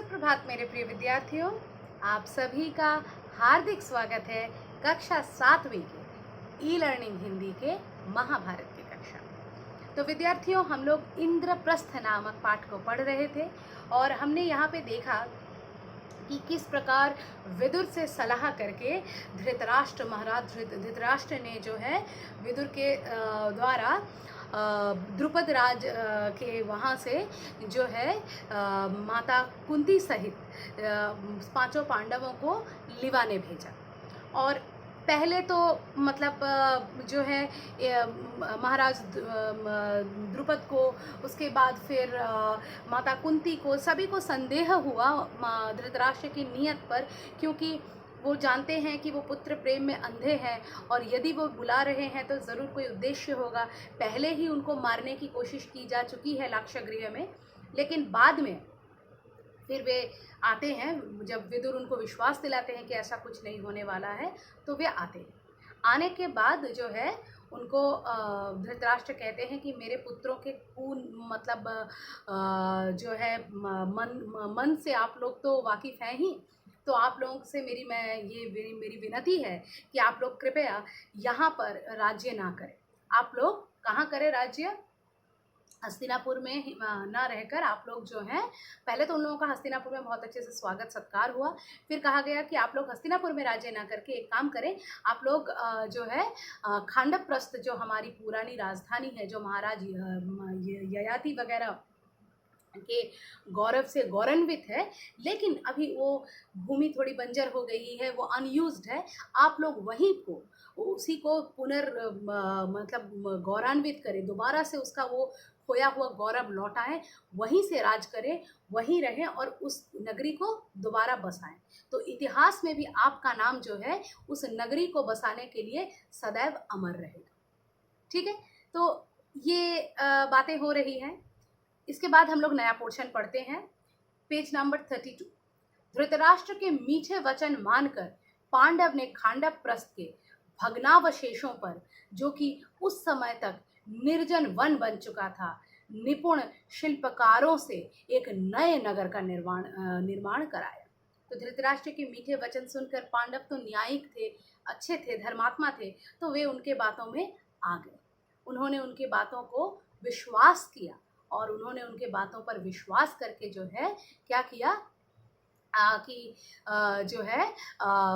सुप्रभात मेरे प्रिय विद्यार्थियों, आप सभी का हार्दिक स्वागत है कक्षा 7वीं के ई लर्निंग हिंदी के महाभारत की कक्षा में। तो विद्यार्थियों, हम लोग इंद्रप्रस्थ नामक पाठ को पढ़ रहे थे और हमने यहाँ पे देखा कि किस प्रकार विदुर से सलाह करके धृतराष्ट्र महाराज धृतराष्ट्र ने जो है विदुर के द्वारा द्रुपद राज के वहाँ से जो है माता कुंती सहित पांचों पांडवों को लिवाने भेजा। और पहले तो मतलब जो है महाराज द्रुपद को, उसके बाद फिर माता कुंती को, सभी को संदेह हुआ धृतराष्ट्र की नीयत पर, क्योंकि वो जानते हैं कि वो पुत्र प्रेम में अंधे हैं और यदि वो बुला रहे हैं तो ज़रूर कोई उद्देश्य होगा। पहले ही उनको मारने की कोशिश की जा चुकी है लाक्षागृह में, लेकिन बाद में फिर वे आते हैं, जब विदुर उनको विश्वास दिलाते हैं कि ऐसा कुछ नहीं होने वाला है तो वे आते हैं। आने के बाद जो है उनको धृतराष्ट्र कहते हैं कि मेरे पुत्रों के खून मतलब जो है मन से आप लोग तो वाकिफ़ हैं ही, तो आप लोगों से मेरी विनती है कि आप लोग कृपया यहाँ पर राज्य ना करें। आप लोग कहाँ करें राज्य? हस्तिनापुर में ना रहकर आप लोग जो हैं, पहले तो उन लोगों का हस्तिनापुर में बहुत अच्छे से स्वागत सत्कार हुआ, फिर कहा गया कि आप लोग हस्तिनापुर में राज्य ना करके एक काम करें, आप लोग जो है खांडवप्रस्थ, जो हमारी पुरानी राजधानी है, जो महाराज ययाति वगैरह के गौरव से गौरवान्वित है, लेकिन अभी वो भूमि थोड़ी बंजर हो गई है, वो अनयूज्ड है, आप लोग वहीं को उसी को मतलब गौरवान्वित करें, दोबारा से उसका वो खोया हुआ गौरव लौटाएं, वहीं से राज करें, वहीं रहें और उस नगरी को दोबारा बसाएं। तो इतिहास में भी आपका नाम जो है उस नगरी को बसाने के लिए सदैव अमर रहेगा। ठीक है, तो ये बातें हो रही हैं। इसके बाद हम लोग नया पोर्शन पढ़ते हैं, पेज नंबर 32। धृतराष्ट्र के मीठे वचन मानकर पांडव ने खांडवप्रस्थ के भग्नावशेषों पर, जो कि उस समय तक निर्जन वन बन चुका था, निपुण शिल्पकारों से एक नए नगर का निर्माण कराया। तो धृतराष्ट्र के मीठे वचन सुनकर पांडव तो न्यायिक थे, अच्छे थे, धर्मात्मा थे, तो वे उनके बातों में आ गए। उन्होंने उनकी बातों को विश्वास किया और उन्होंने उनके बातों पर विश्वास करके जो है क्या किया कि जो है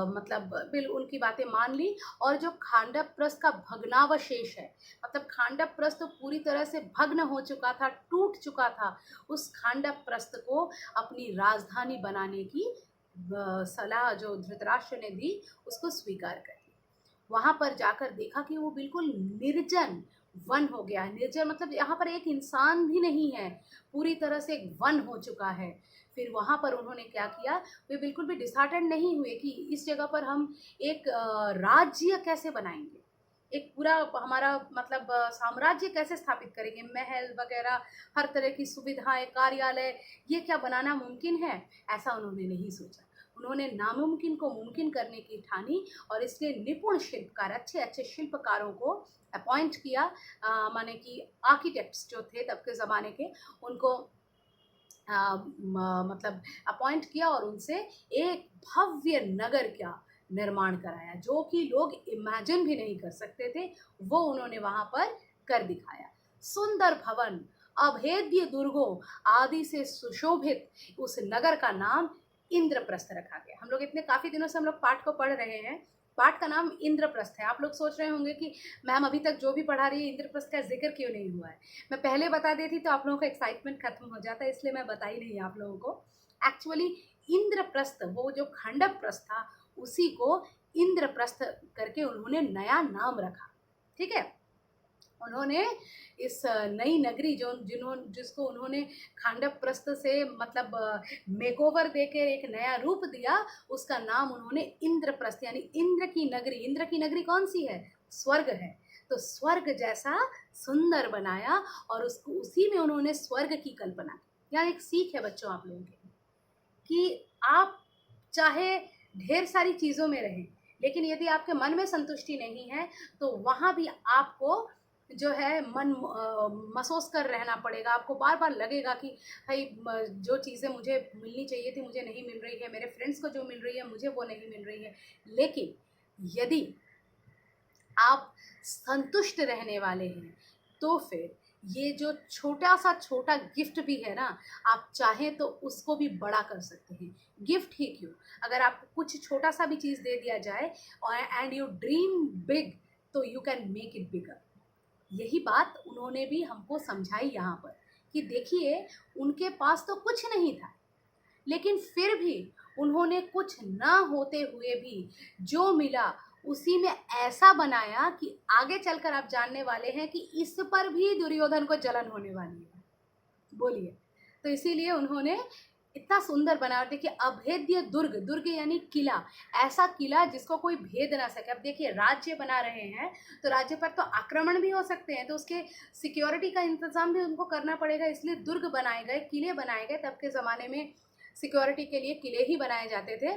मतलब बिल उनकी बातें मान ली। और जो खांडवप्रस्थ का भग्नावशेष है, मतलब खांडवप्रस्थ तो पूरी तरह से भग्न हो चुका था, टूट चुका था, उस खांडवप्रस्थ को अपनी राजधानी बनाने की सलाह जो धृतराष्ट्र ने दी, उसको स्वीकार कर लिया। वहाँ पर जाकर देखा कि वो बिल्कुल निर्जन वन हो गया है। निर्जन मतलब यहाँ पर एक इंसान भी नहीं है, पूरी तरह से एक वन हो चुका है। फिर वहाँ पर उन्होंने क्या किया, वे बिल्कुल भी डिसहार्टेंड नहीं हुए कि इस जगह पर हम एक राज्य कैसे बनाएंगे, एक पूरा हमारा मतलब साम्राज्य कैसे स्थापित करेंगे, महल वगैरह हर तरह की सुविधाएं, कार्यालय, ये क्या बनाना मुमकिन है? ऐसा उन्होंने नहीं सोचा। उन्होंने नामुमकिन को मुमकिन करने की ठानी और इसलिए निपुण शिल्पकार, अच्छे अच्छे शिल्पकारों को अपॉइंट किया, माने कि आर्किटेक्ट्स जो थे तब के ज़माने के, उनको मतलब अपॉइंट किया और उनसे एक भव्य नगर का निर्माण कराया, जो कि लोग इमेजिन भी नहीं कर सकते थे, वो उन्होंने वहाँ पर कर दिखाया। सुंदर भवन, अभेद्य दुर्गों आदि से सुशोभित उस नगर का नाम इंद्रप्रस्थ रखा गया। हम लोग इतने काफ़ी दिनों से हम लोग पाठ को पढ़ रहे हैं, पाठ का नाम इंद्रप्रस्थ है। आप लोग सोच रहे होंगे कि मैम अभी तक जो भी पढ़ा रही है इंद्रप्रस्थ का जिक्र क्यों नहीं हुआ है। मैं पहले बता देती तो आप लोगों का एक्साइटमेंट खत्म हो जाता है, इसलिए मैं बताई नहीं आप लोगों को। एक्चुअली इंद्रप्रस्थ, वो जो खांडवप्रस्थ था, उसी को इंद्रप्रस्थ करके उन्होंने नया नाम रखा। ठीक है, उन्होंने इस नई नगरी जिसको उन्होंने खांडवप्रस्थ से मतलब मेकओवर देकर एक नया रूप दिया, उसका नाम उन्होंने इंद्रप्रस्थ यानी इंद्र की नगरी। इंद्र की नगरी कौन सी है? स्वर्ग है। तो स्वर्ग जैसा सुंदर बनाया और उसको उसी में उन्होंने स्वर्ग की कल्पना की। यहाँ एक सीख है बच्चों आप लोगों के कि आप चाहे ढेर सारी चीज़ों में रहें, लेकिन यदि आपके मन में संतुष्टि नहीं है तो वहाँ भी आपको जो है मन महसूस कर रहना पड़ेगा। आपको बार बार लगेगा कि भाई जो चीज़ें मुझे मिलनी चाहिए थी मुझे नहीं मिल रही है, मेरे फ्रेंड्स को जो मिल रही है मुझे वो नहीं मिल रही है। लेकिन यदि आप संतुष्ट रहने वाले हैं तो फिर ये जो छोटा सा छोटा गिफ्ट भी है ना, आप चाहें तो उसको भी बड़ा कर सकते हैं। गिफ्ट ही क्यों, अगर आपको कुछ छोटा सा भी चीज़ दे दिया जाए और एंड यू ड्रीम बिग, तो you can make it bigger. यही बात उन्होंने भी हमको समझाई यहाँ पर कि देखिए, उनके पास तो कुछ नहीं था, लेकिन फिर भी उन्होंने कुछ ना होते हुए भी जो मिला उसी में ऐसा बनाया कि आगे चलकर आप जानने वाले हैं कि इस पर भी दुर्योधन को जलन होने वाली है। बोलिए। तो इसीलिए उन्होंने इतना सुंदर बना। और देखिए, अभेद्य दुर्ग, दुर्ग यानी किला, ऐसा किला जिसको कोई भेद ना सके। अब देखिए, राज्य बना रहे हैं तो राज्य पर तो आक्रमण भी हो सकते हैं, तो उसके सिक्योरिटी का इंतजाम भी उनको करना पड़ेगा। इसलिए दुर्ग बनाए गए, किले बनाए गए। तब के ज़माने में सिक्योरिटी के लिए किले ही बनाए जाते थे।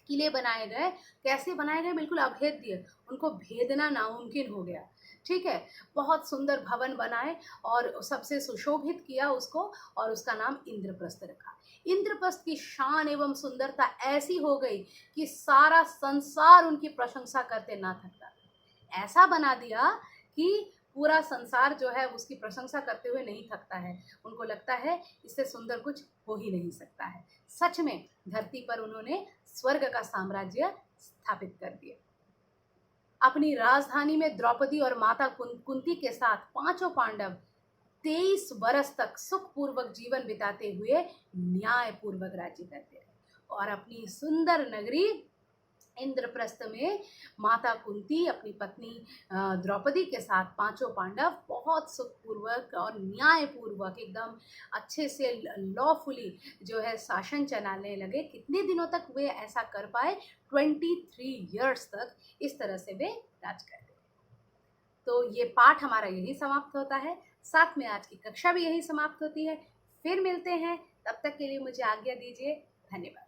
किले बनाए गए, कैसे बनाए गए, बिल्कुल अभेद्य, उनको भेदना नामुमकिन हो गया। ठीक है, बहुत सुंदर भवन बनाए और सबसे सुशोभित किया उसको, और उसका नाम इंद्रप्रस्थ रखा। इंद्रप्रस्थ की शान एवं सुंदरता ऐसी हो गई कि सारा संसार उनकी प्रशंसा करते ना थकता। ऐसा बना दिया कि पूरा संसार जो है उसकी प्रशंसा करते हुए नहीं थकता है। उनको लगता है इससे सुंदर कुछ हो ही नहीं सकता है। सच में धरती पर उन्होंने स्वर्ग का साम्राज्य स्थापित कर दिया। अपनी राजधानी में द्रौपदी और माता कुंती के साथ पांचों पांडव 23 वर्ष तक सुखपूर्वक जीवन बिताते हुए न्यायपूर्वक राज्य करते रहे। और अपनी सुंदर नगरी इंद्रप्रस्थ में माता कुंती अपनी पत्नी द्रौपदी के साथ पांचों पांडव बहुत सुखपूर्वक और न्यायपूर्वक एकदम अच्छे से लॉफुली जो है शासन चलाने लगे। कितने दिनों तक वे ऐसा कर पाए? 23 ईयर्स तक इस तरह से वे राज करते। तो ये पाठ हमारा यही समाप्त होता है, साथ में आज की कक्षा भी यही समाप्त होती है। फिर मिलते हैं, तब तक के लिए मुझे आज्ञा दीजिए। धन्यवाद।